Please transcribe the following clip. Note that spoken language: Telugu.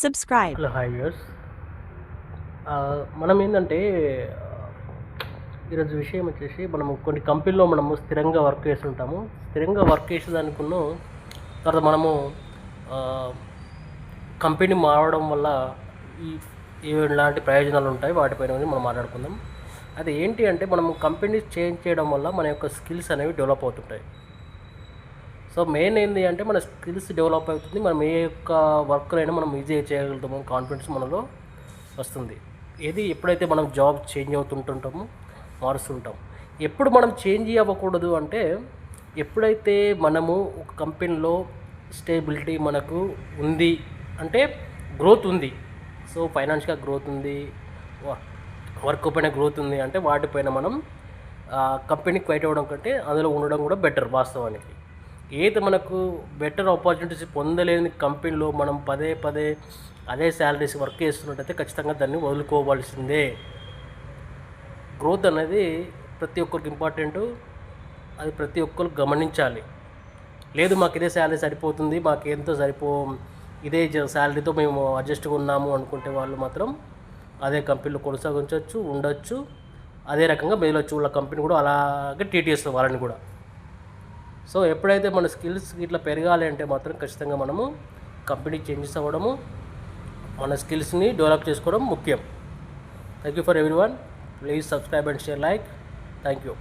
subscribe. Hello hi viewers. మనం ఏంటంటే ఈరోజు విషయం వచ్చేసి మనము కొన్ని కంపెనీలో మనము స్థిరంగా వర్క్ చేస్తుంటాము. స్థిరంగా వర్క్ చేసేదానికున్న తర్వాత మనము కంపెనీ మారడం వల్ల ఈ ఎలాంటి ప్రయోజనాలు ఉంటాయి వాటిపైన మనం మాట్లాడుకుందాం. అది ఏంటి అంటే మనము కంపెనీ చేంజ్ చేయడం వల్ల మన యొక్క స్కిల్స్ అనేవి డెవలప్ అవుతుంటాయి. సో మెయిన్ ఏంటి అంటే మన స్కిల్స్ డెవలప్ అవుతుంది. మనం ఏ యొక్క వర్క్లైనా మనం ఈజీగా చేయగలుగుతాము, కాన్ఫిడెన్స్ మనలో వస్తుంది. ఏది ఎప్పుడైతే మనం జాబ్ చేంజ్ అవుతుంటుంటామో మారుస్తుంటాం. ఎప్పుడు మనం చేంజ్ అవ్వకూడదు అంటే ఎప్పుడైతే మనము ఒక కంపెనీలో స్టేబిలిటీ మనకు ఉంది అంటే గ్రోత్ ఉంది, సో ఫైనాన్షియల్గా గ్రోత్ ఉంది, వర్క్ పైన గ్రోత్ ఉంది అంటే వాటిపైన మనం కంపెనీకి క్వైట్ అవ్వడం కంటే అందులో ఉండడం కూడా బెటర్. వాస్తవానికి ఏది మనకు బెటర్ ఆపర్చునిటీస్ పొందలేని కంపెనీలో మనం పదే పదే అదే శాలరీస్ వర్క్ చేస్తున్నట్టయితే ఖచ్చితంగా దాన్ని వదులుకోవాల్సిందే. గ్రోత్ అనేది ప్రతి ఒక్కరికి ఇంపార్టెంటు, అది ప్రతి ఒక్కరు గమనించాలి. లేదు మాకు ఇదే శాలరీ సరిపోతుంది, మాకు ఎంతో ఇదే శాలరీతో మేము అడ్జస్ట్గా ఉన్నాము అనుకుంటే వాళ్ళు మాత్రం అదే కంపెనీలో కొనసాగించవచ్చు, ఉండొచ్చు, అదే రకంగా మెదలొచ్చు. వాళ్ళ కంపెనీ కూడా అలాగే ట్రీట్ చేస్తుంది వాళ్ళని కూడా. సో ఎప్పుడైతే మన స్కిల్స్ ఇట్లా పెరగాలి అంటే మాత్రం ఖచ్చితంగా మనము కంపెనీ చేంజెస్ అవ్వడము, మన స్కిల్స్ని డెవలప్ చేసుకోవడం ముఖ్యం. Thank you for everyone. Please subscribe and share like. Thank you.